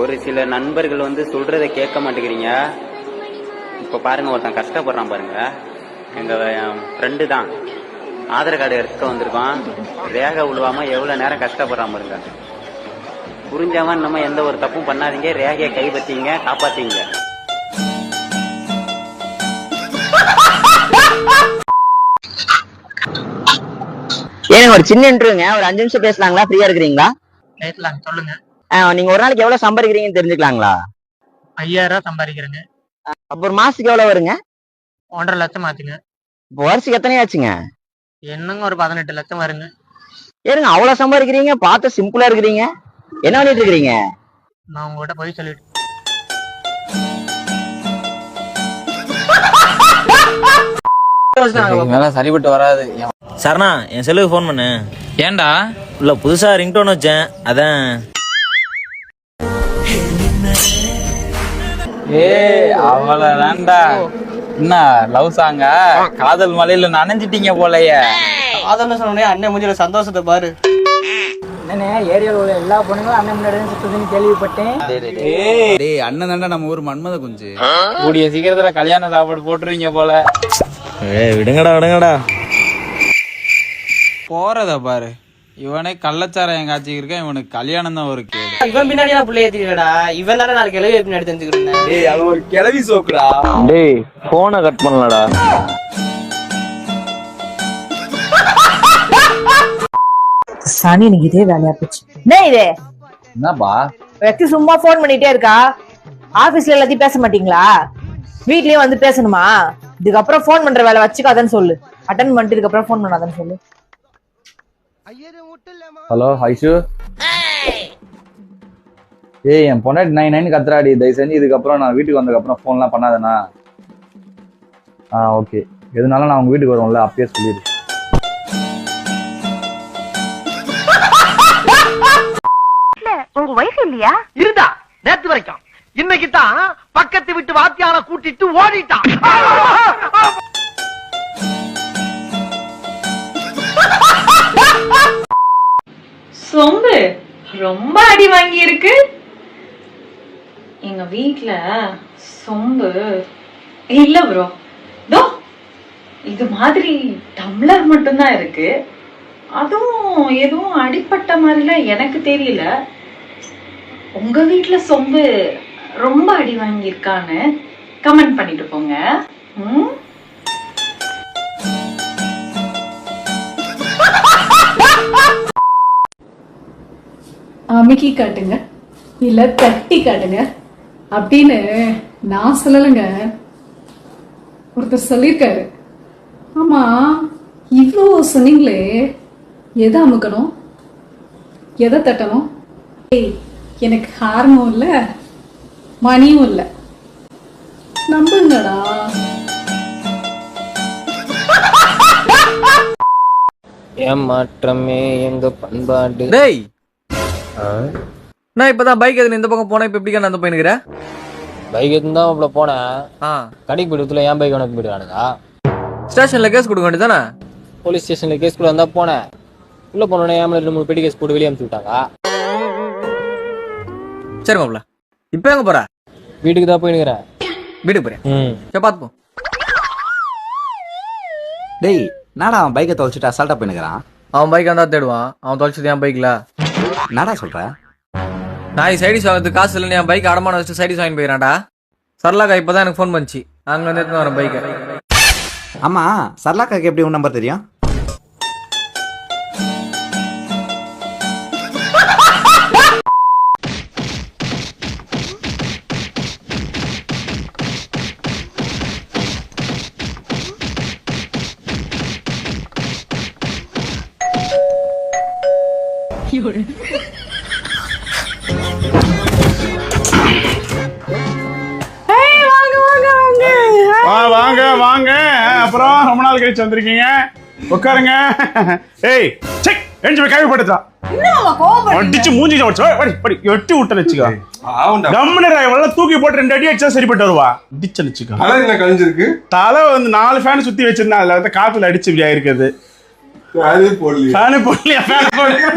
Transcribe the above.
ஒரு சில நண்பர்கள் வந்து சொல்றதை கேட்க மாட்டேங்கிறீங்க. இப்போ பாருங்க, ஒருத்தன் கஷ்டப்படுறான் பாருங்க. எங்கள் ஃப்ரெண்டு தான் ஆதார் கார்டு எடுக்க வந்திருக்கோம். ரேகை உழுவாம எவ்வளோ நேரம் கஷ்டப்படுறான் பாருங்க. புரிஞ்சவன் நம்ம எந்த ஒரு தப்பும் பண்ணாதீங்க. ரேகையை கைப்பற்றிங்க, காப்பாற்றிங்க. ஏங்க ஒரு சின்ன இன்டர்வியூங்க, ஒரு 5 நிமிஷம் பேசலாங்களா? ஃப்ரீயா இருக்கிறீங்களா? பேசலாம், சொல்லுங்க. நீங்க ஒரு நாளைக்கு எவ்வளவு சம்பாதிக்கிறீங்கன்னு தெரிஞ்சுக்கலாங்களா? 5000 சம்பாதிக்கிறேங்க. அப்ப ஒரு மாசத்துக்கு எவ்வளவு வருங்க? 1.5 லட்சம் ஆச்சுங்க. இப்போ வருஷத்துக்கு எத்தனை ஆச்சுங்க? என்னங்க ஒரு 18 லட்சம் வருங்க. ஏங்க அவ்வளவு சம்பாதிக்கிறீங்க, பார்த்து சிம்பிளா இருக்கிறீங்க, என்ன பண்ணிட்டு இருக்கிறீங்க? நான் உங்ககிட்ட போய் சொல்லிட்டு சரிபட்டு வராது. சரணா, என் செல்லுக்கு ஃபோன் பண்ணு. ஏன்டா? இல்ல புதுசா ரிங்டோன் வச்சேன், அதான். அவ்வளவுதான்டா. என்ன லவ் சாங்க? காதல் மலையில நனைஞ்சிட்டீங்க போலயே. காதல்னு சொன்னே அண்ணன் மூஞ்சில சந்தோஷத்தை பாரு. ஏரியாவில் உள்ள எல்லா பொண்ணுங்களும் அண்ணன் முன்னாடி சுத்துதுன்னு கேள்விப்பட்டேன். டேய் அண்ணன் தான்டா நம்ம ஊர் மன்மத குஞ்சு. கூடிய சீக்கிரத்துல கல்யாண சாப்பாடு போட்டுருவீங்க போல. விடுங்கடா. போறத பாரு, இவனே கள்ளச்சாராயம் காய்ச்சி இருக்கான், இவனுக்கு கல்யாணம் தான் ஒரு கேடு. இவன் பின்னாடி நான் பிள்ளை ஏத்திக்கடா. இவன் தானே நாளைக்கு கிளவி பின்னாடி தெரிஞ்சுக்கிறேன். டேய் அது ஒரு கிளவி சோக்குடா. டேய் போனை கட் பண்ணலடா. சனி எனக்கு இதே வேலையா போச்சு. என்ன இது? என்னப்பா வெக்கி சும்மா போன் பண்ணிட்டே இருக்கா? ஆபீஸ்ல எல்லாத்தையும் பேச மாட்டீங்களா? வீட்லயே வந்து பேசணுமா? இதுக்கப்புறம் போன் பண்ற வேலை வச்சுக்காதன்னு சொல்லு. அட்டன் பண்ணிட்டு இதுக்கப்புறம் போன் பண்ணாதன்னு சொல்லு. ஹலோ ஐஷு. ஏய் என் பொண்ணாடி 99 கத்துறாடி. தயவு செஞ்சு இதுக்கப்புறம் நான் வீட்டுக்கு வந்ததுக்கப்புறம் ஃபோன்லாம் பண்ணாதேண்ணா. ஓகே. எதுனாலும் நான் உங்க வீட்டுக்கு வருவோம்ல, அப்பயே சொல்லிடு. உங்க வைஃப் இல்லையா? இருந்தா நேத்து வரைக்கும். இன்னைக்கு தான் பக்கத்து விட்டு வாத்தியார கூட்டிட்டு ஓடிட்டான். சொம்பு ரொம்ப அடி வாங்கி இருக்கு. எங்க வீட்ல சொம்பு இல்ல ப்ரோ. தோ இது மாதிரி டம்ளர் மட்டும்தான் இருக்கு. அதுவும் எதுவும் அடிப்பட்ட மாதிரிலாம் எனக்கு தெரியல. உங்க வீட்ல சொம்பு ரொம்ப அடி வாங்கியிருக்கான்னு கமெண்ட் பண்ணிட்டு போங்க. அமுக்கி காட்டுங்க இல்ல தட்டி காட்டுங்க அப்படின்னு நான் சொல்லலைங்க, ஒருத்தர் சொல்லியிருக்காரு. ஆமா இவ்வளோ சொன்னீங்களே, எதை அமுக்கணும், எதை தட்டணும்? எனக்கு ஹார்மும் இல்ல மணியும் இல்ல, நம்புங்கடா. ஏமாற்றமே எங்க பண்பாடு. டேய் நான் இப்பதான் பைக் எதுன்னு இந்த பக்கம் போனேன், இப்ப எப்படி அந்த போயினுக்கிற? பைக் எடுத்துதான் இவ்வளோ போனேன். கடைக்கு போயிட்டு என் பைக் உனக்கு போயிடுவானுங்க. ஸ்டேஷன்ல கேஸ் கொடுக்க வேண்டியதானே? போலீஸ் ஸ்டேஷன்ல கேஸ் கூட வந்தா போனேன். உள்ள போனோடனே ஏன் 2-3 பெட்டி கேஸ் போட்டு வெளியே அனுப்பிச்சு விட்டாங்க. சரி மாப்ள, இப்ப எங்க போற? வீட்டுக்கு தான் போயினுக்கிறேன். வீட்டுக்கு போறேன். சரி பாத்துப்போம். டேய் நாடா அவன் பைக்கை தொலைச்சிட்டு அசால்ட்டா போயினுக்கிறான். அவன் பைக் வந்தா தேடுவான். அவன் தொலைச்சது என் பைக்ல. நாடா சொல்ற? நான் சைடிஸ் வாங்கிறதுக்கு காசு இல்லைன்னு என் பைக் அடமான வச்சு சைடிஸ் வாங்கி போயிடறான்டா. சரளாக்கா இப்பதான் எனக்கு ஃபோன் பண்ணிச்சு. அங்க வந்து எடுத்து வரேன் பைக்கை. ஆமா சரளாக்காக்கு எப்படி உன் நம்பர் தெரியும்? வாங்க வாங்க. அப்புறம் ரொம்ப நாள் கழிச்சு வந்திருக்கீங்க, உட்காருங்க. ஏய் செக் எஞ்சி போய் கைவிப்படுத்தா அடிச்சு மூஞ்சி எட்டி விட்டு வச்சுக்கோ. தூக்கி போட்டு 2 அடி அடிச்சா சரிப்பட்டு வருவா. அடிச்சு வச்சுக்கோ. தலை வந்து 4 ஃபேன் சுத்தி வச்சிருந்தா அதுல வந்து காத்துல அடிச்சு இப்படி ஆயிருக்குது. ஃபேனு போடலையா? ஃபேன் போடலையா?